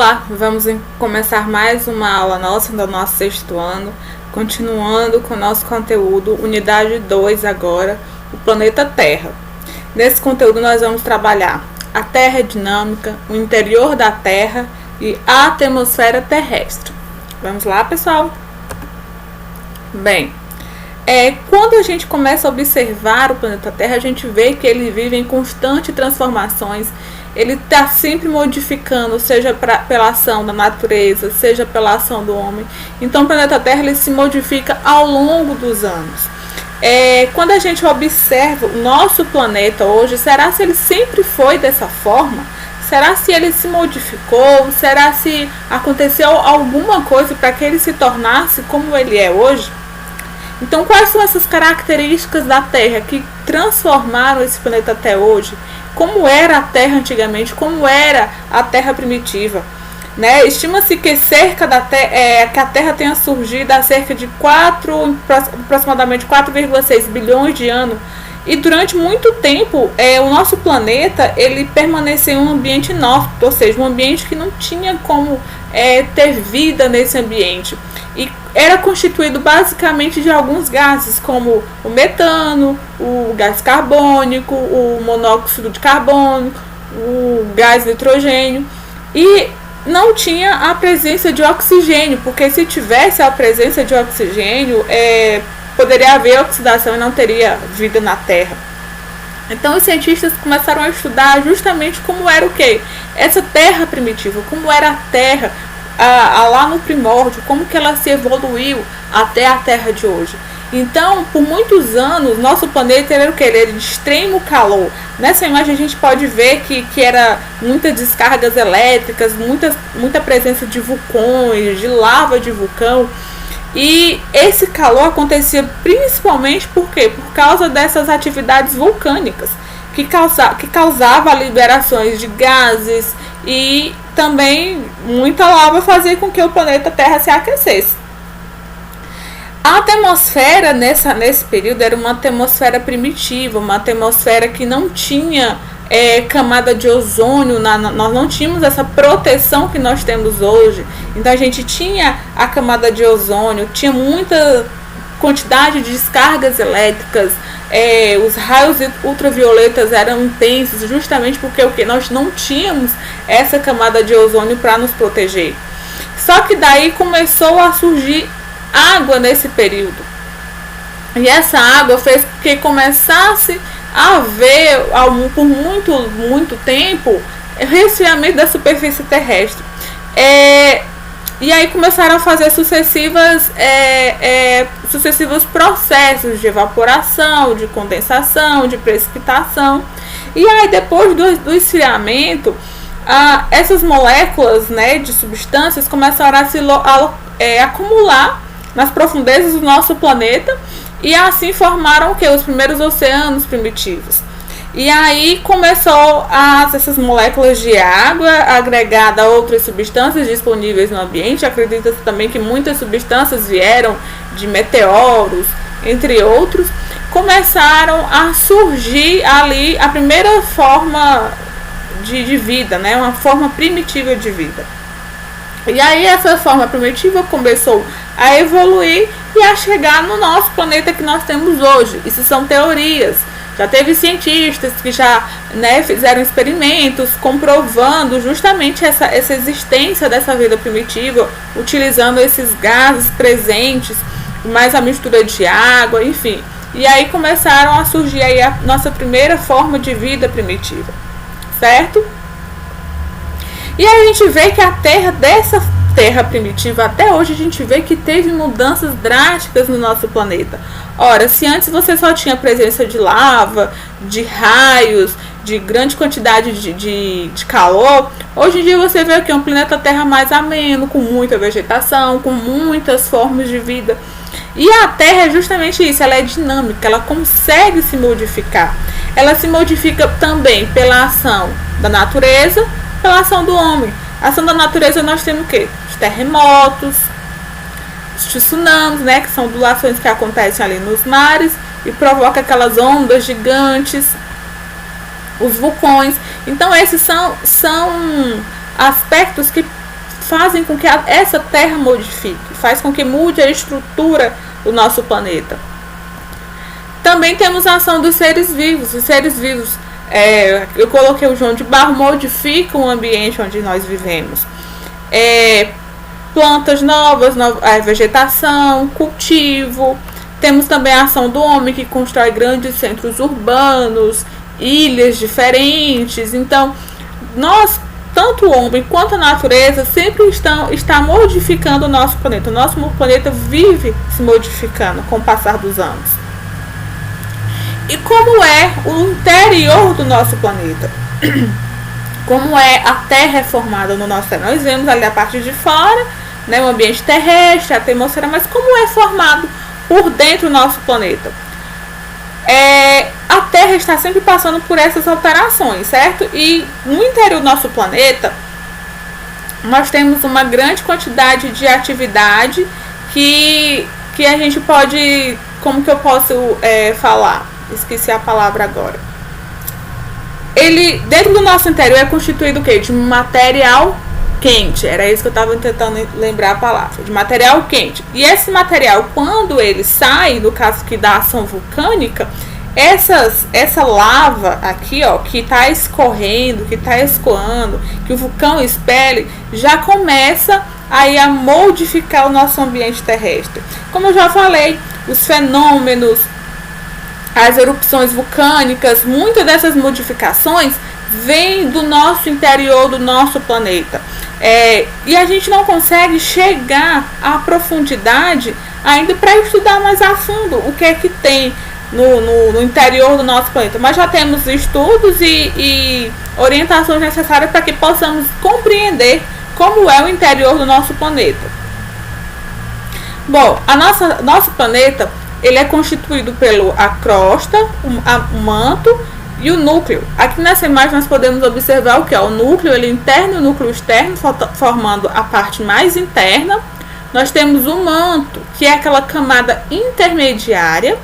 Olá, vamos começar mais uma aula nossa do nosso sexto ano, continuando com o nosso conteúdo, unidade 2 agora, o planeta Terra. Nesse conteúdo nós vamos trabalhar a Terra dinâmica, o interior da Terra e a atmosfera terrestre. Vamos lá, pessoal? Bem, quando a gente começa a observar o planeta Terra, a gente vê que ele vive em constantes transformações. Ele está sempre modificando, seja pela ação da natureza, seja pela ação do homem. Então o planeta Terra ele se modifica ao longo dos anos. Quando a gente observa o nosso planeta hoje, será se ele sempre foi dessa forma? Será se ele se modificou? Será se aconteceu alguma coisa para que ele se tornasse como ele é hoje? Então, quais são essas características da Terra que transformaram esse planeta até hoje? Como era a Terra antigamente? Como era a Terra primitiva? Estima-se que que a Terra tenha surgido há cerca de aproximadamente 4,6 bilhões de anos. E durante muito tempo, o nosso planeta ele permaneceu em um ambiente inóspito, ou seja, um ambiente que não tinha como ter vida nesse ambiente. E era constituído basicamente de alguns gases, como o metano, o gás carbônico, o monóxido de carbono, o gás nitrogênio. E não tinha a presença de oxigênio, porque se tivesse a presença de oxigênio, poderia haver oxidação e não teria vida na Terra. Então os cientistas começaram a estudar justamente como era essa Terra primitiva, como era a Terra lá no primórdio, como que ela se evoluiu até a Terra de hoje. Então, por muitos anos, nosso planeta era Ele era de extremo calor. Nessa imagem a gente pode ver que era muitas descargas elétricas, muita presença de vulcões, de lava de vulcão. E esse calor acontecia principalmente por causa dessas atividades vulcânicas que causava liberações de gases, e também muita lava fazia com que o planeta Terra se aquecesse. A atmosfera nesse período era uma atmosfera primitiva, uma atmosfera que não tinha camada de ozônio, nós não tínhamos essa proteção que nós temos hoje. Então a gente tinha a camada de ozônio, tinha muita quantidade de descargas elétricas, os raios ultravioletas eram intensos, justamente porque nós não tínhamos essa camada de ozônio para nos proteger. Só que daí começou a surgir água nesse período, e essa água fez com que começasse a haver por muito tempo resfriamento da superfície terrestre. E aí começaram a fazer sucessivos processos de evaporação, de condensação, de precipitação. E aí depois do esfriamento, essas moléculas de substâncias começaram a se acumular nas profundezas do nosso planeta, e assim formaram os primeiros oceanos primitivos. E aí começou essas moléculas de água agregada a outras substâncias disponíveis no ambiente. Acredita-se também que muitas substâncias vieram de meteoros, entre outros. Começaram a surgir ali a primeira forma de vida, uma forma primitiva de vida. E aí essa forma primitiva começou a evoluir e a chegar no nosso planeta que nós temos hoje. Isso são teorias. Já teve cientistas que já fizeram experimentos comprovando justamente essa existência dessa vida primitiva, utilizando esses gases presentes, mais a mistura de água, enfim. E aí começaram a surgir aí a nossa primeira forma de vida primitiva, certo? E aí a gente vê que a Terra, dessa Terra primitiva até hoje, a gente vê que teve mudanças drásticas no nosso planeta. Ora, se antes você só tinha presença de lava, de raios, de grande quantidade de calor, hoje em dia você vê um planeta Terra mais ameno, com muita vegetação, com muitas formas de vida. E a Terra é justamente isso, ela é dinâmica, ela consegue se modificar. Ela se modifica também pela ação da natureza, pela ação do homem. A ação da natureza nós temos os terremotos, os tsunamis, que são ondulações que acontecem ali nos mares e provocam aquelas ondas gigantes, os vulcões. Então esses são aspectos que fazem com que essa Terra modifique, faz com que mude a estrutura do nosso planeta. Também temos a ação dos seres vivos. Os seres vivos, eu coloquei o João de Barro, modificam o ambiente onde nós vivemos. Plantas novas, vegetação, cultivo. Temos também a ação do homem, que constrói grandes centros urbanos, ilhas diferentes. Então, nós, tanto o homem quanto a natureza, sempre está modificando o nosso planeta. O nosso planeta vive se modificando com o passar dos anos. E como é o interior do nosso planeta? Como é a Terra formada no nosso Terra? Nós vemos ali a parte de fora, né, o ambiente terrestre, a atmosfera, mas como é formado por dentro do nosso planeta? A Terra está sempre passando por essas alterações, certo? E no interior do nosso planeta, nós temos uma grande quantidade de atividade que a gente pode... Como que eu posso falar? Esqueci a palavra agora. Ele, dentro do nosso interior, é constituído o quê? De material quente. Era isso que eu estava tentando lembrar a palavra. De material quente. E esse material, quando ele sai, no caso que da ação vulcânica, essa lava aqui, ó, que está escorrendo, que está escoando, que o vulcão expele, já começa aí a modificar o nosso ambiente terrestre. Como eu já falei, os fenômenos, as erupções vulcânicas, muitas dessas modificações vêm do nosso interior, do nosso planeta. E a gente não consegue chegar à profundidade ainda para estudar mais a fundo o que é que tem no interior do nosso planeta. Mas já temos estudos e orientações necessárias para que possamos compreender como é o interior do nosso planeta. Bom, nosso planeta, ele é constituído a crosta, o manto e o núcleo. Aqui nessa imagem nós podemos observar o que é o núcleo, ele interno e o núcleo externo, formando a parte mais interna. Nós temos o manto, que é aquela camada intermediária.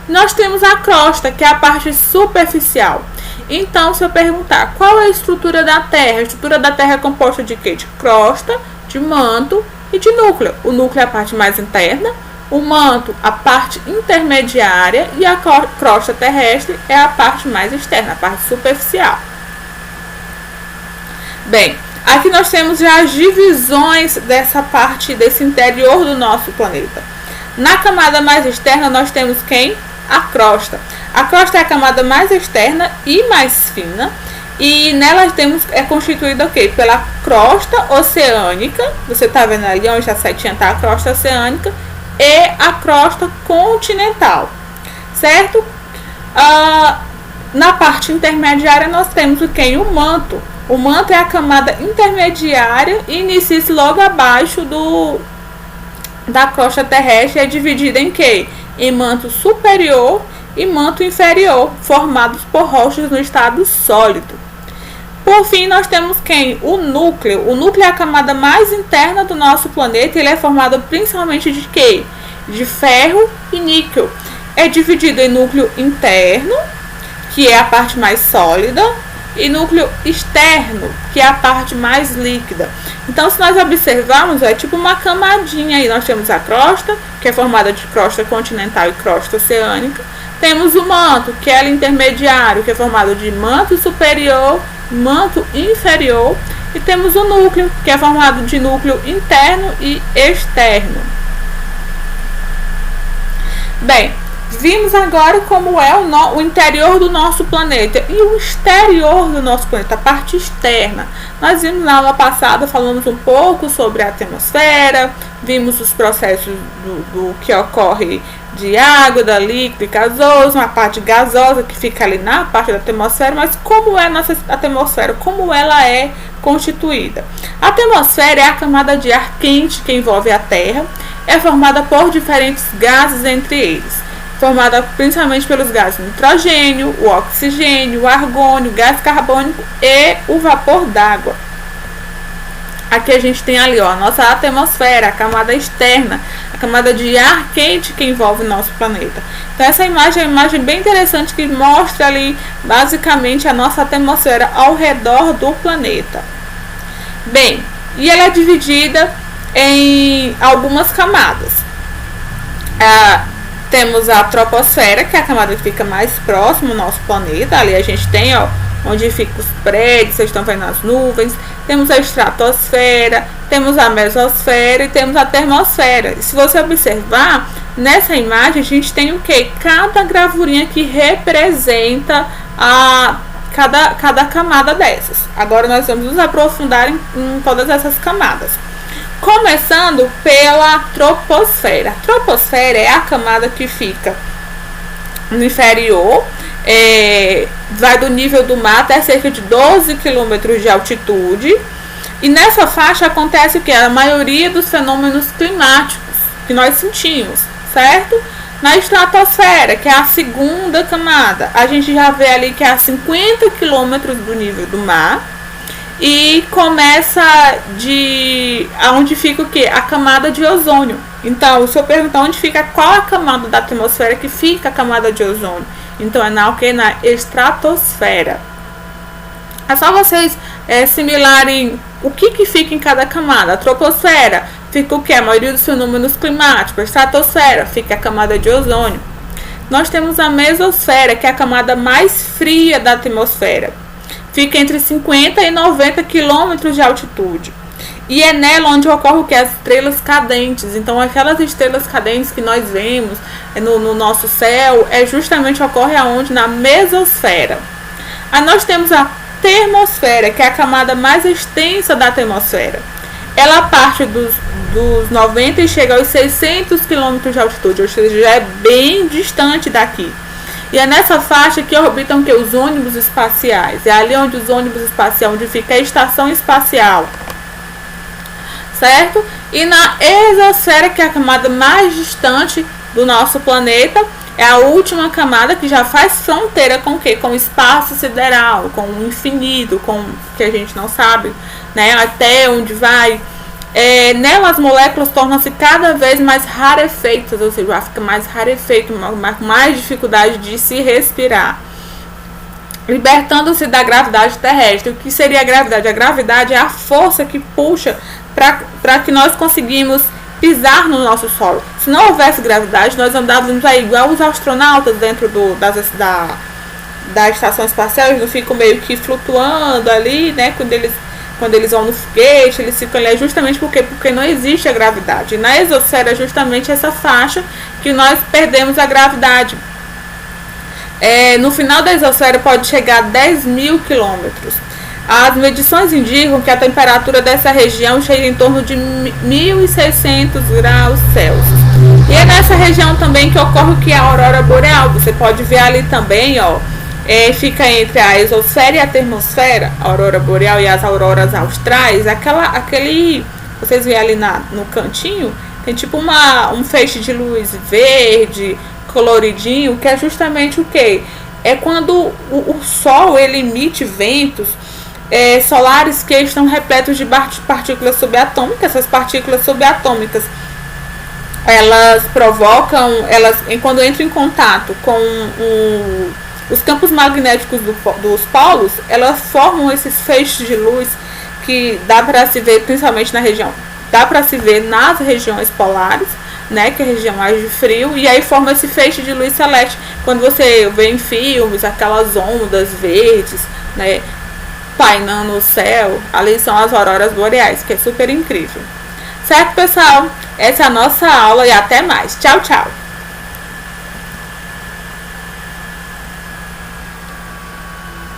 Nós temos a crosta, que é a parte superficial. Então, se eu perguntar qual é a estrutura da Terra, a estrutura da Terra é composta de quê? De crosta, de manto e de núcleo. O núcleo é a parte mais interna, o manto a parte intermediária e a crosta terrestre é a parte mais externa, a parte superficial. Bem, aqui nós temos já as divisões dessa parte, desse interior do nosso planeta. Na camada mais externa nós temos quem? A crosta. A crosta é a camada mais externa e mais fina. E nela é constituída o quê? Pela crosta oceânica. Você está vendo ali onde a setinha está, a crosta oceânica. E a crosta continental, certo? Na parte intermediária nós temos o quê? O manto. O manto é a camada intermediária e inicia-se logo abaixo da crosta terrestre. É dividida em quê? Em manto superior e manto inferior, formados por rochas no estado sólido. Por fim, nós temos quem? O núcleo. O núcleo é a camada mais interna do nosso planeta. Ele é formado principalmente de quê? De ferro e níquel. É dividido em núcleo interno, que é a parte mais sólida, e núcleo externo, que é a parte mais líquida. Então, se nós observarmos, é tipo uma camadinha aí. Nós temos a crosta, que é formada de crosta continental e crosta oceânica. Temos o manto, que é o intermediário, que é formado de manto superior, manto inferior, e temos o núcleo, que é formado de núcleo interno e externo. Bem, vimos agora como é o interior do nosso planeta e o exterior do nosso planeta, a parte externa. Nós vimos na aula passada, falamos um pouco sobre a atmosfera, vimos os processos do que ocorre de água, da líquido e gasoso, uma parte gasosa que fica ali na parte da atmosfera, mas como é a nossa atmosfera, como ela é constituída. A atmosfera é a camada de ar quente que envolve a Terra, é formada por diferentes gases entre eles, formada principalmente pelos gases nitrogênio, o oxigênio, o argônio, o gás carbônico e o vapor d'água. Aqui a gente tem ali, ó, a nossa atmosfera, a camada externa, a camada de ar quente que envolve o nosso planeta. Então essa imagem é uma imagem bem interessante que mostra ali basicamente a nossa atmosfera ao redor do planeta. Bem, e ela é dividida em algumas camadas. Temos a troposfera, que é a camada que fica mais próxima do nosso planeta. Ali a gente tem, ó, onde ficam os prédios, vocês estão vendo as nuvens. Temos a estratosfera, temos a mesosfera e temos a termosfera. E se você observar, nessa imagem a gente tem o que? Cada gravurinha que representa cada camada dessas. Agora nós vamos nos aprofundar em todas essas camadas. Começando pela troposfera. A troposfera é a camada que fica no inferior, vai do nível do mar até cerca de 12 km de altitude. E nessa faixa acontece o que? A maioria dos fenômenos climáticos que nós sentimos, certo? Na estratosfera, que é a segunda camada, a gente já vê ali que é a 50 km do nível do mar. E começa aonde fica o que? A camada de ozônio. Então, se eu perguntar onde fica, qual a camada da atmosfera que fica a camada de ozônio? Então, é na estratosfera. É só vocês assimilarem o que fica em cada camada. A troposfera fica o que? A maioria dos fenômenos climáticos. A estratosfera fica a camada de ozônio. Nós temos a mesosfera, que é a camada mais fria da atmosfera. Fica entre 50 e 90 quilômetros de altitude. E é nela onde ocorre o que? As estrelas cadentes. Então, aquelas estrelas cadentes que nós vemos no nosso céu, justamente ocorre aonde? Na mesosfera. Aí nós temos a termosfera, que é a camada mais extensa da atmosfera. Ela parte dos 90 e chega aos 600 quilômetros de altitude, ou seja, já é bem distante daqui. E é nessa faixa que orbitam os ônibus espaciais. É ali onde os ônibus espaciais, onde fica a estação espacial. Certo? E na exosfera, que é a camada mais distante do nosso planeta, é a última camada que já faz fronteira com o quê? Com o espaço sideral, com o infinito, com o que a gente não sabe, né? Até onde vai. Nela as moléculas tornam-se cada vez mais rarefeitas, ou seja, fica mais rarefeito, mais dificuldade de se respirar, libertando-se da gravidade terrestre. O que seria a gravidade? A gravidade é a força que puxa para que nós conseguimos pisar no nosso solo. Se não houvesse gravidade, nós andávamos aí igual os astronautas dentro da estação espacial. Eles não ficam meio que flutuando ali, né? Quando eles vão no foguete, eles ficam ali justamente porque não existe a gravidade. E na exosfera é justamente essa faixa que nós perdemos a gravidade. No final da exosfera pode chegar a 10 mil quilômetros. As medições indicam que a temperatura dessa região chega em torno de 1.600 graus Celsius. E é nessa região também que ocorre o que é a aurora boreal. Você pode ver ali também, ó. Fica entre a exosfera e a termosfera, a aurora boreal e as auroras austrais. Vocês veem ali no cantinho, tem tipo um feixe de luz verde, coloridinho, que é justamente o que? É quando o Sol ele emite ventos solares que estão repletos de partículas subatômicas. Essas partículas subatômicas, elas provocam, quando entram em contato com os campos magnéticos dos polos, elas formam esses feixes de luz que dá para se ver principalmente na região, dá para se ver nas regiões polares, né, que é a região mais de frio, e aí forma esse feixe de luz celeste. Quando você vê em filmes aquelas ondas verdes, né, painando o céu, ali são as auroras boreais, que é super incrível. Certo, pessoal? Essa é a nossa aula e até mais. Tchau, tchau!